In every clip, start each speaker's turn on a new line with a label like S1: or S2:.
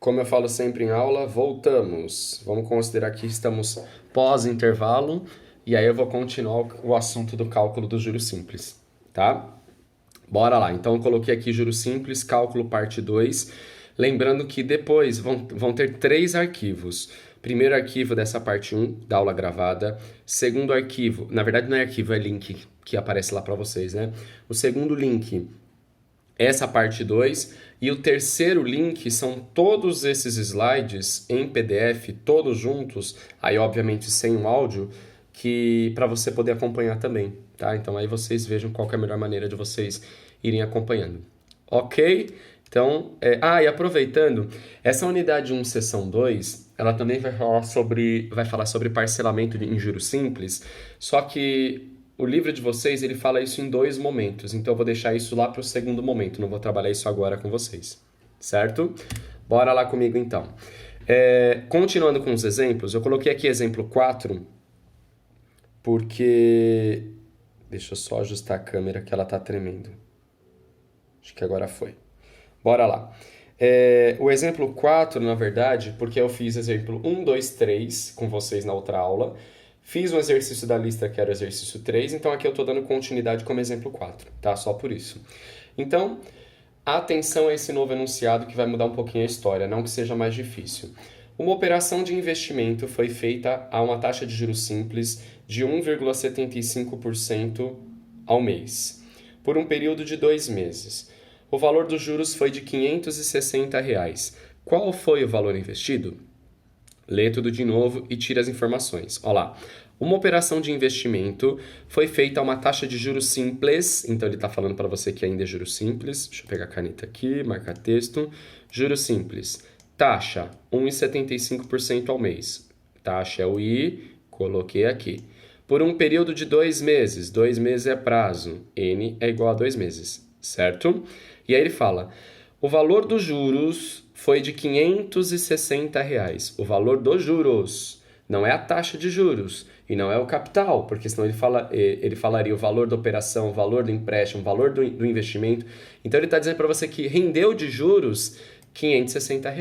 S1: Como eu falo sempre em aula, voltamos. Vamos considerar que estamos pós-intervalo e aí eu vou continuar o assunto do cálculo do juros simples, tá? Bora lá. Então eu coloquei aqui juros simples, cálculo parte 2. Lembrando que depois vão ter 3 arquivos. Primeiro arquivo dessa parte 1 da aula gravada. Segundo arquivo, na verdade não é arquivo, é link que aparece lá para vocês, né? O segundo link, essa parte 2, e o terceiro link são todos esses slides em PDF, todos juntos, aí obviamente sem o áudio, que para você poder acompanhar também, tá? Então aí vocês vejam qual que é a melhor maneira de vocês irem acompanhando. Ok? Então, e aproveitando, essa unidade 1, seção 2, ela também vai falar sobre parcelamento em juros simples, só que o livro de vocês, ele fala isso em 2 momentos, então eu vou deixar isso lá para o segundo momento, não vou trabalhar isso agora com vocês, certo? Bora lá comigo então. Continuando com os exemplos, eu coloquei aqui exemplo 4, porque... Deixa eu só ajustar a câmera que ela tá tremendo. Acho que agora foi. Bora lá. O exemplo 4, na verdade, porque eu fiz exemplo 1, 2, 3 com vocês na outra aula, fiz um exercício da lista que era o exercício 3, então aqui eu estou dando continuidade como exemplo 4, tá? Só por isso. Então, atenção a esse novo enunciado que vai mudar um pouquinho a história, não que seja mais difícil. Uma operação de investimento foi feita a uma taxa de juros simples de 1,75% ao mês, por um período de 2 meses. O valor dos juros foi de R$ 560. Qual foi o valor investido? Lê tudo de novo e tira as informações. Olha lá. Uma operação de investimento foi feita a uma taxa de juros simples. Então, ele está falando para você que ainda é juros simples. Deixa eu pegar a caneta aqui, marcar texto. Juros simples. Taxa, 1,75% ao mês. Taxa é o I, coloquei aqui. Por um período de 2 meses. 2 meses é prazo. N é igual a 2 meses, certo? E aí ele fala, o valor dos juros foi de R$ 560. O valor dos juros, não é a taxa de juros e não é o capital, porque senão ele falaria o valor da operação, o valor do empréstimo, o valor do investimento. Então ele está dizendo para você que rendeu de juros R$ 560,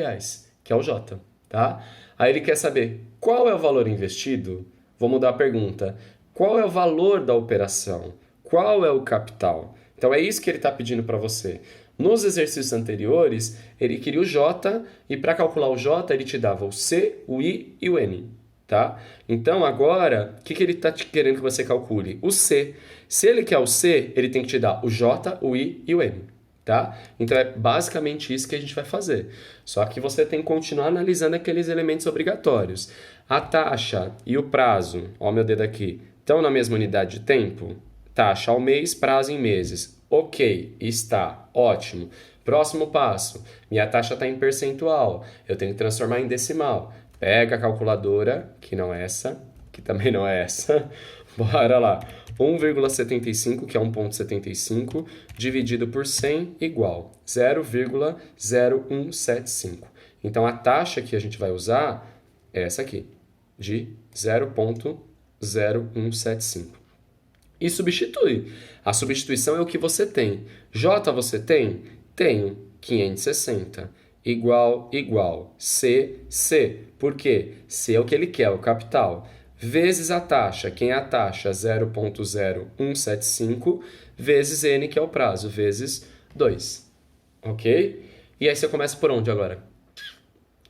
S1: que é o J, tá? Aí ele quer saber qual é o valor investido? Vou mudar a pergunta. Qual é o valor da operação? Qual é o capital? Então é isso que ele está pedindo para você. Nos exercícios anteriores, ele queria o J e para calcular o J ele te dava o C, o I e o N. Tá? Então agora, o que ele está querendo que você calcule? O C. Se ele quer o C, ele tem que te dar o J, o I e o N. Tá? Então é basicamente isso que a gente vai fazer. Só que você tem que continuar analisando aqueles elementos obrigatórios. A taxa e o prazo, ó meu dedo aqui, estão na mesma unidade de tempo? Taxa ao mês, prazo em meses. Ok, está, ótimo. Próximo passo, minha taxa está em percentual, eu tenho que transformar em decimal. Pega a calculadora, que não é essa, que também não é essa, bora lá. 1,75, que é 1,75, dividido por 100, igual 0,0175. Então, a taxa que a gente vai usar é essa aqui, de 0,0175. E substitui. A substituição é o que você tem. J você tem? Tenho 560. Igual, igual. C, C. Por quê? C é o que ele quer, o capital. Vezes a taxa. Quem é a taxa? 0,0175. Vezes N, que é o prazo. Vezes 2. Ok? E aí você começa por onde agora?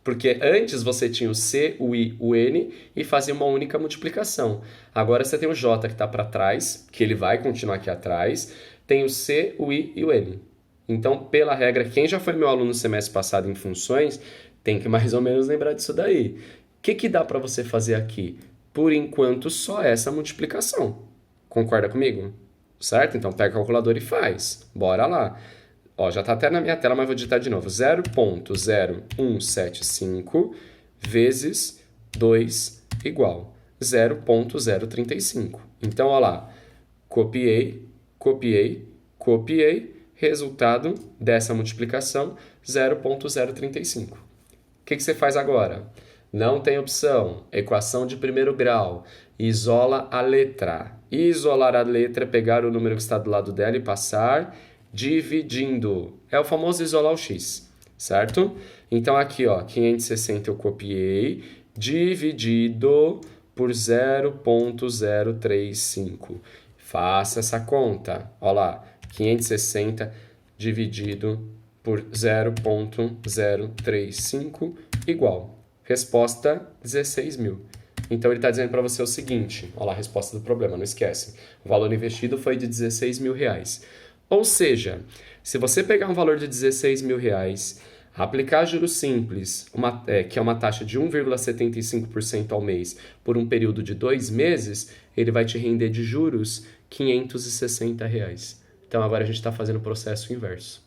S1: Porque antes você tinha o C, o I, o N e fazia uma única multiplicação. Agora você tem o J que está para trás, que ele vai continuar aqui atrás. Tem o C, o I e o N. Então, pela regra, quem já foi meu aluno no semestre passado em funções, tem que mais ou menos lembrar disso daí. O que dá para você fazer aqui? Por enquanto, só essa multiplicação. Concorda comigo? Certo? Então, pega a calculadora e faz. Bora lá. Ó, já está até na minha tela, mas vou digitar de novo. 0,0175 vezes 2 igual 0,035. Então, ó lá. Copiei, copiei, copiei. Resultado dessa multiplicação, 0,035. O que você faz agora? Não tem opção. Equação de primeiro grau. Isola a letra. Isolar a letra, pegar o número que está do lado dela e passar dividindo. É o famoso isolar o x, certo? Então aqui, ó, 560 eu copiei, dividido por 0,035. Faça essa conta. Olha lá, 560 dividido por 0,035 igual. Resposta, 16 mil. Então ele está dizendo para você o seguinte, olha lá a resposta do problema, não esquece. O valor investido foi de 16 mil reais. Ou seja, se você pegar um valor de 16 mil reais, aplicar juros simples, que é uma taxa de 1,75% ao mês, por um período de 2 meses, ele vai te render de juros R$ 560 reais. Então agora a gente está fazendo o processo inverso.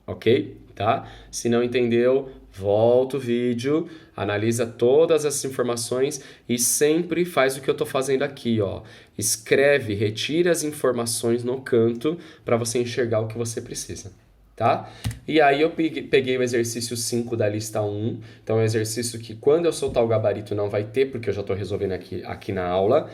S1: Ok? Tá? Se não entendeu, volta o vídeo, analisa todas as informações e sempre faz o que eu estou fazendo aqui, ó. Escreve, retira as informações no canto para você enxergar o que você precisa, tá? E aí eu peguei o exercício 5 da lista 1, então é um exercício que quando eu soltar o gabarito não vai ter, porque eu já estou resolvendo aqui na aula.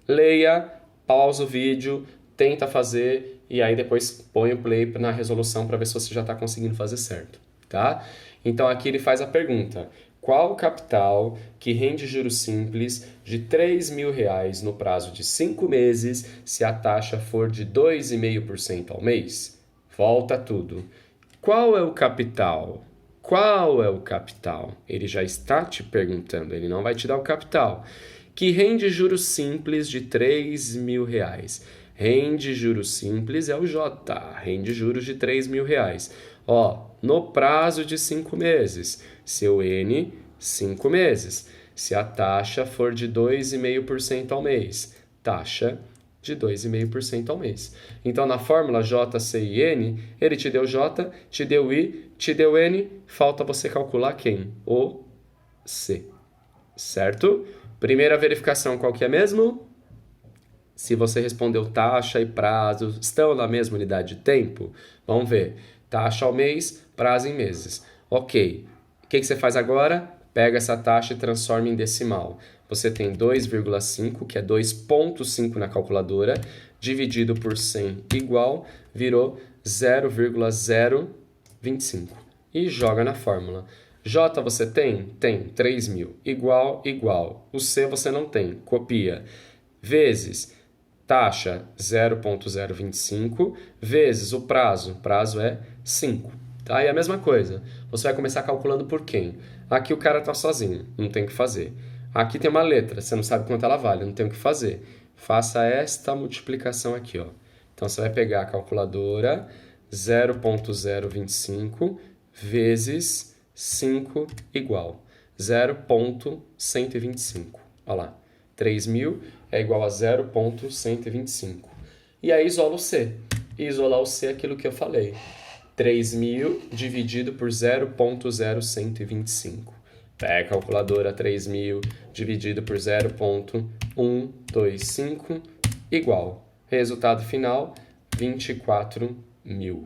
S1: Leia, pausa o vídeo, tenta fazer e aí depois põe o play na resolução para ver se você já está conseguindo fazer certo, tá? Então aqui ele faz a pergunta: qual o capital que rende juros simples de R$ 3.000 no prazo de 5 meses se a taxa for de 2,5% ao mês? Volta tudo. Qual é o capital? Qual é o capital? Ele já está te perguntando, ele não vai te dar o capital. Que rende juros simples de R$ 3.000. Rende juros simples é o J, rende juros de R$ 3.000. Ó, no prazo de 5 meses, seu N, 5 meses. Se a taxa for de 2,5% ao mês, taxa de 2,5% ao mês. Então, na fórmula J, C e N, ele te deu J, te deu I, te deu N, falta você calcular quem? O C, certo? Primeira verificação, qual que é mesmo? Se você respondeu taxa e prazo, estão na mesma unidade de tempo? Vamos ver. Taxa ao mês, prazo em meses. Ok. O que você faz agora? Pega essa taxa e transforma em decimal. Você tem 2,5, que é 2,5 na calculadora, dividido por 100 igual, virou 0,025. E joga na fórmula. J você tem? Tem. 3.000. Igual, igual. O C você não tem. Copia. Vezes taxa 0,025 vezes o prazo é 5. Tá? E a mesma coisa, você vai começar calculando por quem? Aqui o cara está sozinho, não tem o que fazer. Aqui tem uma letra, você não sabe quanto ela vale, não tem o que fazer. Faça esta multiplicação aqui, ó. Então você vai pegar a calculadora 0,025 vezes 5 igual 0,125. Olha lá, 3.000 é igual a 0,125. E aí isola o C. E isolar o C é aquilo que eu falei. 3.000 dividido por 0,0125. Pega a calculadora, 3.000 dividido por 0,125 igual. Resultado final, 24.000.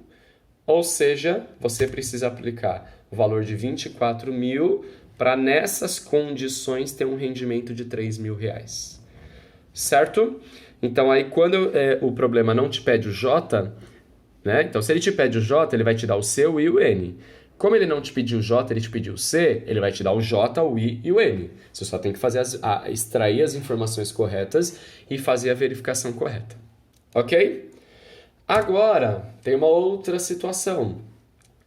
S1: Ou seja, você precisa aplicar o valor de 24.000 para nessas condições ter um rendimento de R$ 3.000. Certo? Então aí quando o problema não te pede o J, né? Então se ele te pede o J, ele vai te dar o C, o I e o N. Como ele não te pediu o J, ele te pediu o C, ele vai te dar o J, o I e o N. Você só tem que fazer extrair as informações corretas e fazer a verificação correta. Ok? Agora, tem uma outra situação.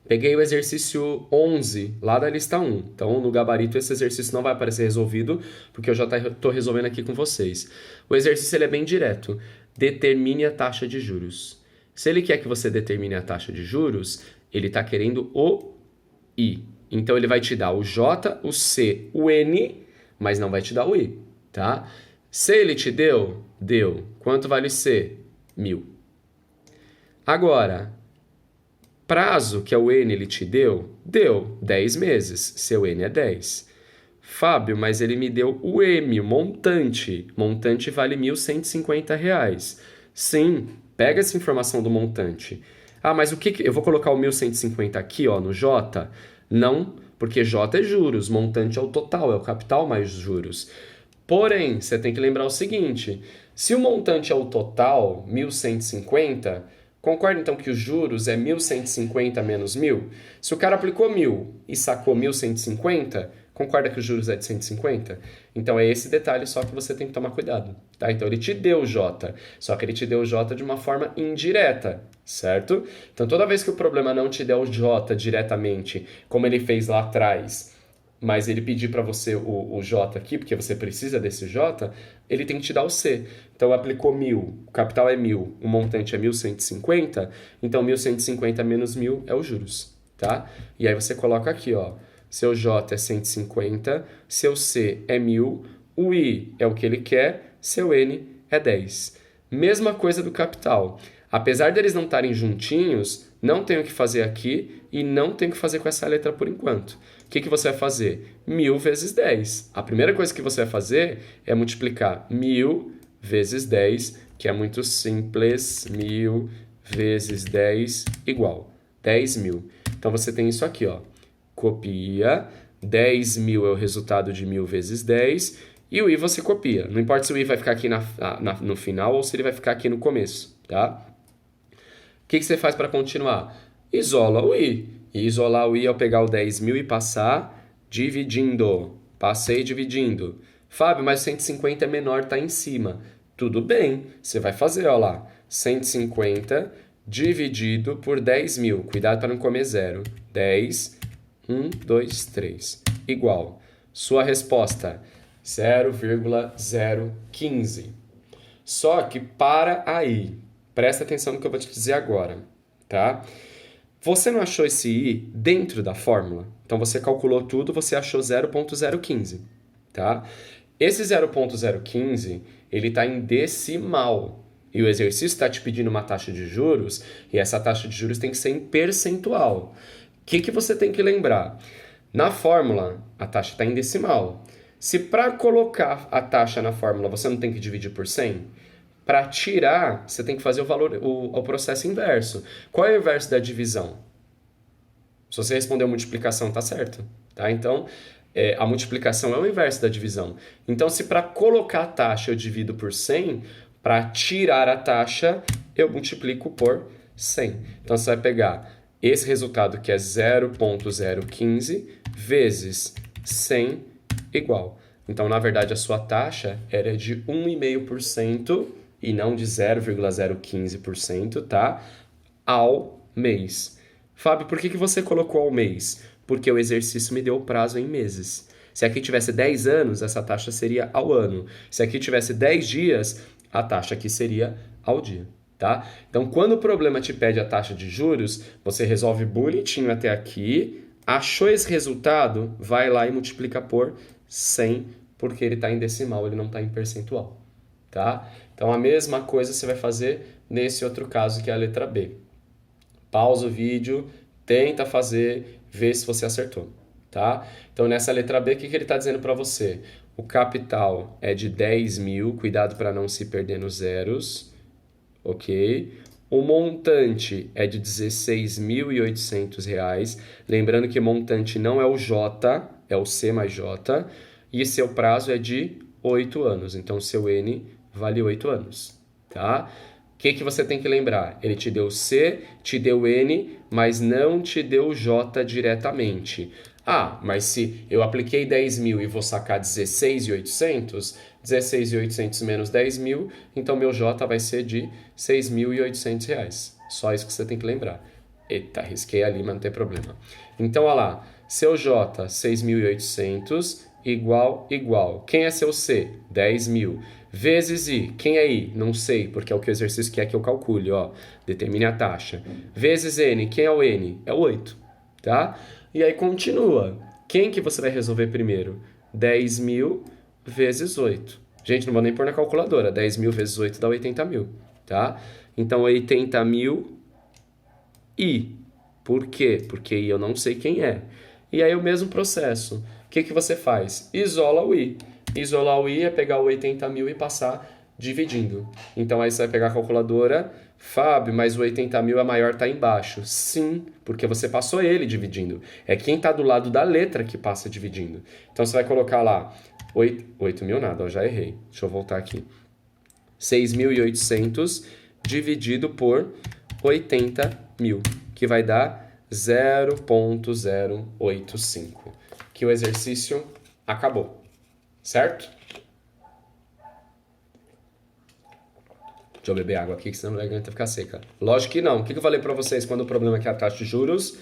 S1: Peguei o exercício 11, lá da lista 1. Então, no gabarito, esse exercício não vai aparecer resolvido, porque eu já estou resolvendo aqui com vocês. O exercício ele é bem direto. Determine a taxa de juros. Se ele quer que você determine a taxa de juros, ele está querendo o I. Então, ele vai te dar o J, o C, o N, mas não vai te dar o I, tá? Se ele te deu, deu. Quanto vale C? 1.000. Agora, prazo, que é o N, ele te deu? Deu 10 meses. Seu N é 10. Fábio, mas ele me deu o M, o montante. Montante vale R$ 1.150. Sim, pega essa informação do montante. Ah, mas o que eu vou colocar o 1.150 aqui, ó, no J? Não, porque J é juros, montante é o total, é o capital mais juros. Porém, você tem que lembrar o seguinte, se o montante é o total, 1.150, Concorda então que os juros é 1.150 menos 1.000? Se o cara aplicou 1.000 e sacou 1.150, concorda que os juros é de 150? Então é esse detalhe só que você tem que tomar cuidado, tá? Então ele te deu o J, só que ele te deu o J de uma forma indireta, certo? Então toda vez que o problema não te der o J diretamente, como ele fez lá atrás, mas ele pedir para você o J aqui, porque você precisa desse J, ele tem que te dar o C. Então, aplicou 1.000, o capital é 1.000, o montante é 1.150, então 1.150 menos 1.000 é os juros, tá? E aí você coloca aqui, ó, seu J é 150, seu C é 1.000, o I é o que ele quer, seu N é 10. Mesma coisa do capital. Apesar deles não estarem juntinhos, não tem o que fazer aqui e não tem o que fazer com essa letra por enquanto. O que você vai fazer? 1.000 vezes 10. A primeira coisa que você vai fazer é multiplicar 1.000 vezes 10, que é muito simples. 1.000 vezes 10 igual 10.000. Então você tem isso aqui, ó. Copia. 10.000 é o resultado de 1.000 vezes 10. E o I você copia. Não importa se o I vai ficar aqui no final ou se ele vai ficar aqui no começo, tá? O que você faz para continuar? Isola o I. E isolar o I é eu pegar o 10.000 e passar dividindo. Passei dividindo. Fábio, mas 150 é menor, está em cima. Tudo bem, você vai fazer, ó lá. 150 dividido por 10.000. Cuidado para não comer zero. 10, 1, 2, 3. Igual. Sua resposta, 0,015. Só que para aí. Presta atenção no que eu vou te dizer agora, tá? Você não achou esse I dentro da fórmula? Então você calculou tudo, você achou 0,015, tá? Esse 0,015, ele está em decimal. E o exercício está te pedindo uma taxa de juros, e essa taxa de juros tem que ser em percentual. O que você tem que lembrar? Na fórmula, a taxa está em decimal. Se para colocar a taxa na fórmula você não tem que dividir por 100, para tirar, você tem que fazer o processo inverso. Qual é o inverso da divisão? Se você respondeu multiplicação, tá certo. Tá? Então, a multiplicação é o inverso da divisão. Então, se para colocar a taxa eu divido por 100, para tirar a taxa, eu multiplico por 100. Então, você vai pegar esse resultado que é 0,015 vezes 100 igual. Então, na verdade, a sua taxa era de 1,5%, e não de 0,015%, tá? Ao mês. Fábio, por que você colocou ao mês? Porque o exercício me deu o prazo em meses. Se aqui tivesse 10 anos, essa taxa seria ao ano. Se aqui tivesse 10 dias, a taxa aqui seria ao dia, tá? Então, quando o problema te pede a taxa de juros, você resolve bonitinho até aqui, achou esse resultado, vai lá e multiplica por 100, porque ele está em decimal, ele não está em percentual, tá? Então, a mesma coisa você vai fazer nesse outro caso, que é a letra B. Pausa o vídeo, tenta fazer, vê se você acertou, tá? Então, nessa letra B, o que ele está dizendo para você? O capital é de 10.000, cuidado para não se perder nos zeros, ok? O montante é de R$ 16.800, lembrando que montante não é o J, é o C mais J, e seu prazo é de 8 anos, então seu N vale 8 anos, tá? O que você tem que lembrar? Ele te deu C, te deu N, mas não te deu J diretamente. Ah, mas se eu apliquei 10.000 e vou sacar 16.800, 16.800 menos 10.000, então meu J vai ser de R$ 6.800. Só isso que você tem que lembrar. Eita, risquei ali, mas não tem problema. Então, olha lá, seu J, 6.800, igual. Quem é seu C? 10.000. Vezes I. Quem é I? Não sei, porque é o que o exercício quer que eu calcule, ó. Determine a taxa. Vezes N. Quem é o N? É o 8, tá? E aí continua. Quem que você vai resolver primeiro? 10.000 vezes 8. Gente, não vou nem pôr na calculadora. 10.000 vezes 8 dá 80.000, tá? Então, 80.000 I. Por quê? Porque I eu não sei quem é. E aí o mesmo processo. O que você faz? Isola o I. Isolar o I é pegar o 80.000 e passar dividindo. Então aí você vai pegar a calculadora. Fábio, mas o 80.000 é maior, está embaixo. Sim, porque você passou ele dividindo. É quem está do lado da letra que passa dividindo. Então você vai colocar lá 8.000 nada, eu já errei. Deixa eu voltar aqui. 6.800 dividido por 80 mil, que vai dar 0,085, que o exercício acabou, certo? Deixa eu beber água aqui, que senão a garganta fica seca. Lógico que não. O que eu falei para vocês quando o problema é que a taxa de juros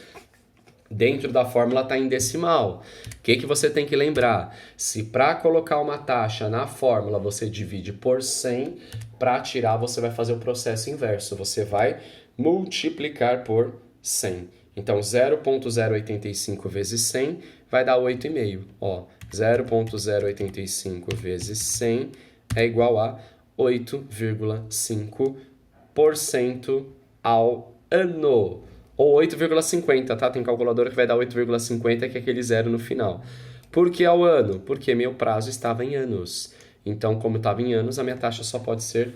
S1: dentro da fórmula está em decimal? O que você tem que lembrar? Se para colocar uma taxa na fórmula você divide por 100, para tirar você vai fazer o processo inverso. Você vai multiplicar por 100. Então, 0,085 vezes 100 vai dar 8,5. Ó, 0,085 vezes 100 é igual a 8,5% ao ano. Ou 8,50, tá? Tem calculadora que vai dar 8,50, que é aquele zero no final. Por que ao ano? Porque meu prazo estava em anos. Então, como estava em anos, a minha taxa só pode ser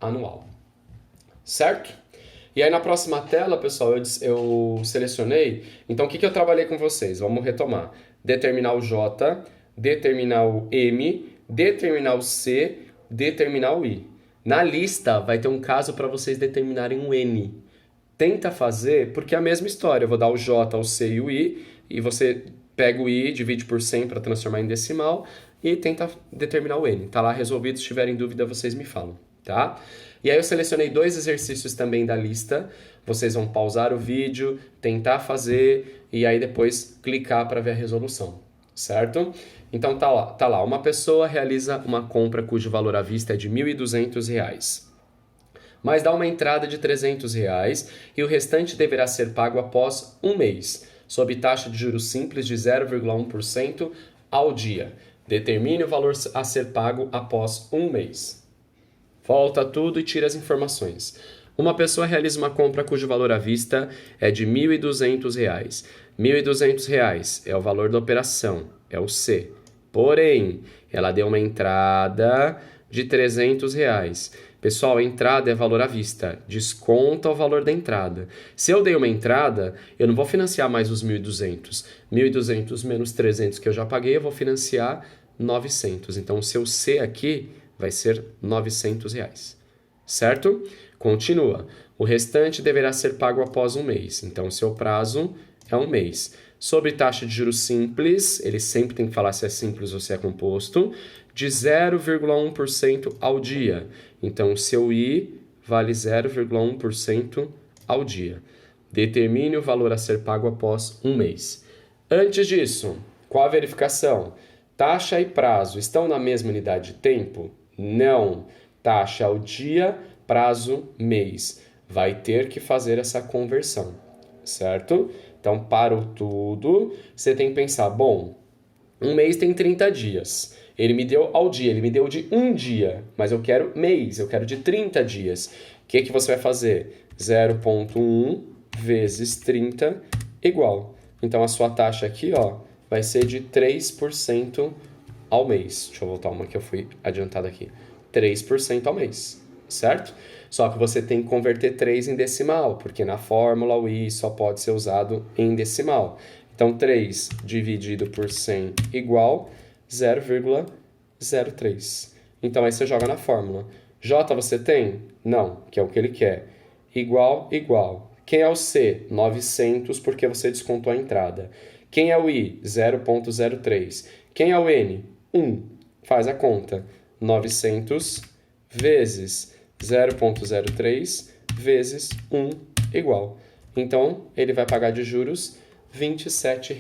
S1: anual. Certo? E aí na próxima tela, pessoal, eu selecionei. Então, o que eu trabalhei com vocês? Vamos retomar. Determinar o J, determinar o M, determinar o C, determinar o I. Na lista vai ter um caso para vocês determinarem um N. Tenta fazer, porque é a mesma história. Eu vou dar o J, o C e o I, e você pega o I, divide por 100 para transformar em decimal, e tenta determinar o N. Tá lá resolvido, se tiverem dúvida vocês me falam, tá? E aí eu selecionei 2 exercícios também da lista. Vocês vão pausar o vídeo, tentar fazer, e aí depois clicar para ver a resolução, certo? Então tá lá, uma pessoa realiza uma compra cujo valor à vista é de R$ 1.200, mas dá uma entrada de R$ 300 e o restante deverá ser pago após um mês, sob taxa de juros simples de 0,1% ao dia. Determine o valor a ser pago após um mês. Volta tudo e tira as informações. Uma pessoa realiza uma compra cujo valor à vista é de R$ 1.200. R$ 1.200 é o valor da operação, é o C. Porém, ela deu uma entrada de R$ 300. Pessoal, a entrada é valor à vista, desconta o valor da entrada. Se eu dei uma entrada, eu não vou financiar mais os 1.200. 1.200 menos 300 que eu já paguei, eu vou financiar 900. Então, o seu C aqui vai ser R$ 900. Certo? Continua. O restante deverá ser pago após um mês. Então, o seu prazo é um mês. Sobre taxa de juros simples, ele sempre tem que falar se é simples ou se é composto, de 0,1% ao dia. Então, o seu I vale 0,1% ao dia. Determine o valor a ser pago após um mês. Antes disso, qual a verificação? Taxa e prazo estão na mesma unidade de tempo? Não. Taxa ao dia, prazo, mês. Vai ter que fazer essa conversão, certo? Então, parou tudo. Você tem que pensar, bom, um mês tem 30 dias. Ele me deu ao dia, ele me deu de um dia, mas eu quero mês, eu quero de 30 dias. O que você vai fazer? 0,1 vezes 30 igual. Então, a sua taxa aqui, ó, vai ser de 3% ao mês. Deixa eu voltar uma que eu fui adiantado aqui. 3% ao mês, certo? Só que você tem que converter 3 em decimal, porque na fórmula o I só pode ser usado em decimal. Então, 3 dividido por 100 igual 0,03. Então, aí você joga na fórmula. J você tem? Não, que é o que ele quer. Igual, igual. Quem é o C? 900, porque você descontou a entrada. Quem é o I? 0,03. Quem é o N? 1. Faz a conta. 900 vezes 0,03 vezes 1 igual. Então, ele vai pagar de juros R$ 27,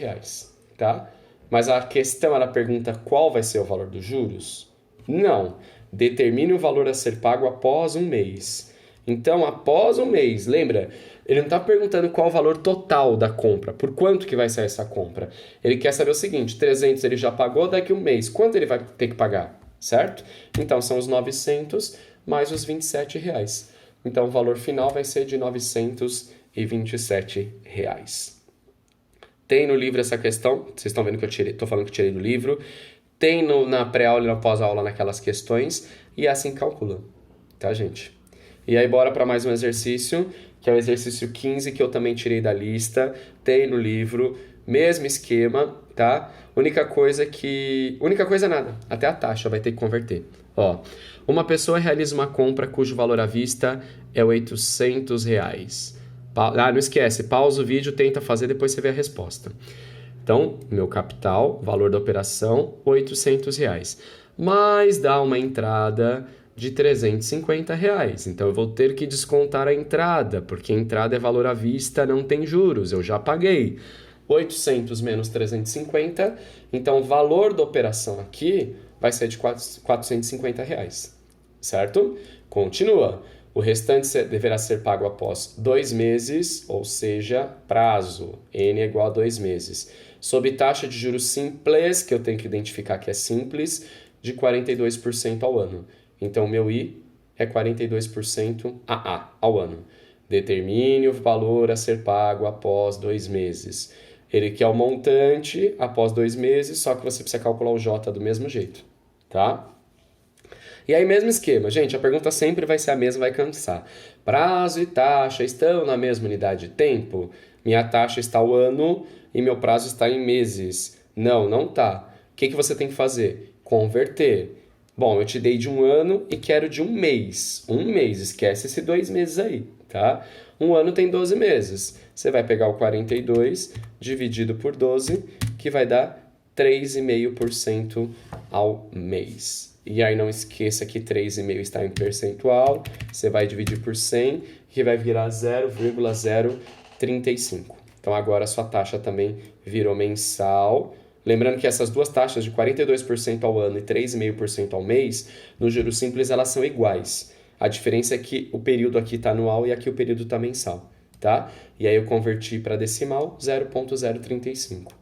S1: tá? Mas a questão, ela pergunta qual vai ser o valor dos juros? Não. Determine o valor a ser pago após um mês. Então, após um mês, lembra? Ele não está perguntando qual o valor total da compra, por quanto que vai sair essa compra. Ele quer saber o seguinte, 300 ele já pagou, daqui um mês, quanto ele vai ter que pagar, certo? Então, são os 900 mais os R$ 27. Então, o valor final vai ser de R$ 927. Tem no livro essa questão, vocês estão vendo que eu estou falando que eu tirei do livro. Tem na pré-aula e na pós-aula naquelas questões, e é assim que calcula, tá, gente? E aí, bora para mais um exercício, que é o exercício 15, que eu também tirei da lista, tem no livro, mesmo esquema, tá? Única coisa nada, até a taxa vai ter que converter. Ó, uma pessoa realiza uma compra cujo valor à vista é R$800. Não esquece, pausa o vídeo, tenta fazer, depois você vê a resposta. Então, meu capital, valor da operação, R$800. Mas dá uma entrada de R$350. Então, eu vou ter que descontar a entrada, porque a entrada é valor à vista, não tem juros, eu já paguei. 800 menos 350, então o valor da operação aqui vai ser de R$450, certo? Continua. O restante deverá ser pago após 2 meses, ou seja, prazo, N é igual a 2 meses. Sob taxa de juros simples, que eu tenho que identificar que é simples, de 42% ao ano. Então, meu I é 42% AA ao ano. Determine o valor a ser pago após 2 meses. Ele quer o montante após 2 meses, só que você precisa calcular o J do mesmo jeito, tá? E aí, mesmo esquema. Gente, a pergunta sempre vai ser a mesma, vai cansar. Prazo e taxa estão na mesma unidade de tempo? Minha taxa está ao ano e meu prazo está em meses. Não, não tá. O que você tem que fazer? Converter. Bom, eu te dei de 1 ano e quero de 1 mês. 1 mês, esquece esse 2 meses aí, tá? 1 ano tem 12 meses. Você vai pegar o 42 dividido por 12, que vai dar 3,5% ao mês. E aí não esqueça que 3,5 está em percentual, você vai dividir por 100, que vai virar 0,035. Então agora a sua taxa também virou mensal. Lembrando que essas duas taxas de 42% ao ano e 3,5% ao mês, no juros simples elas são iguais. A diferença é que o período aqui está anual e aqui o período está mensal, tá? E aí eu converti para decimal, 0,035.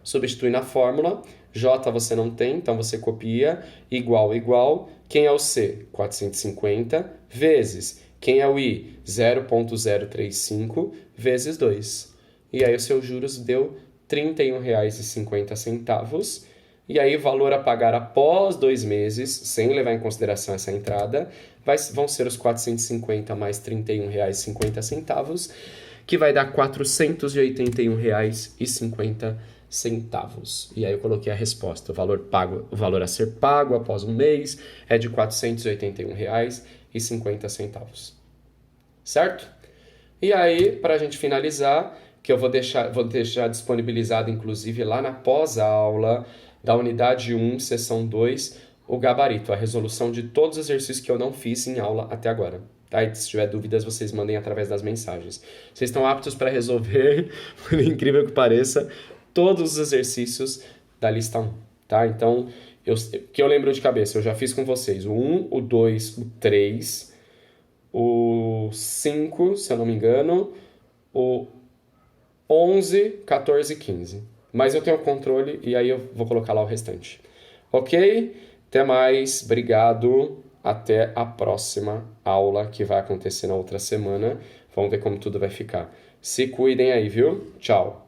S1: Substitui na fórmula, J você não tem, então você copia, igual. Quem é o C? 450 vezes. Quem é o I? 0,035 vezes 2. E aí o seu juros deu R$ 31,50. E aí o valor a pagar após 2 meses, sem levar em consideração essa entrada, vão ser os 450 mais R$ 31,50, que vai dar R$ 481,50. E aí eu coloquei a resposta. O valor a ser pago após 1 mês é de R$ 481,50. Certo? E aí, para a gente finalizar, que eu vou deixar disponibilizado, inclusive, lá na pós-aula da unidade 1, seção 2, o gabarito, a resolução de todos os exercícios que eu não fiz em aula até agora. Tá? E se tiver dúvidas, vocês mandem através das mensagens. Vocês estão aptos para resolver, por incrível que pareça, todos os exercícios da lista 1. Tá? Então, que eu lembro de cabeça, eu já fiz com vocês o 1, o 2, o 3, o 5, se eu não me engano, o 11, 14 e 15. Mas eu tenho controle e aí eu vou colocar lá o restante. Ok? Até mais. Obrigado. Até a próxima aula que vai acontecer na outra semana. Vamos ver como tudo vai ficar. Se cuidem aí, viu? Tchau.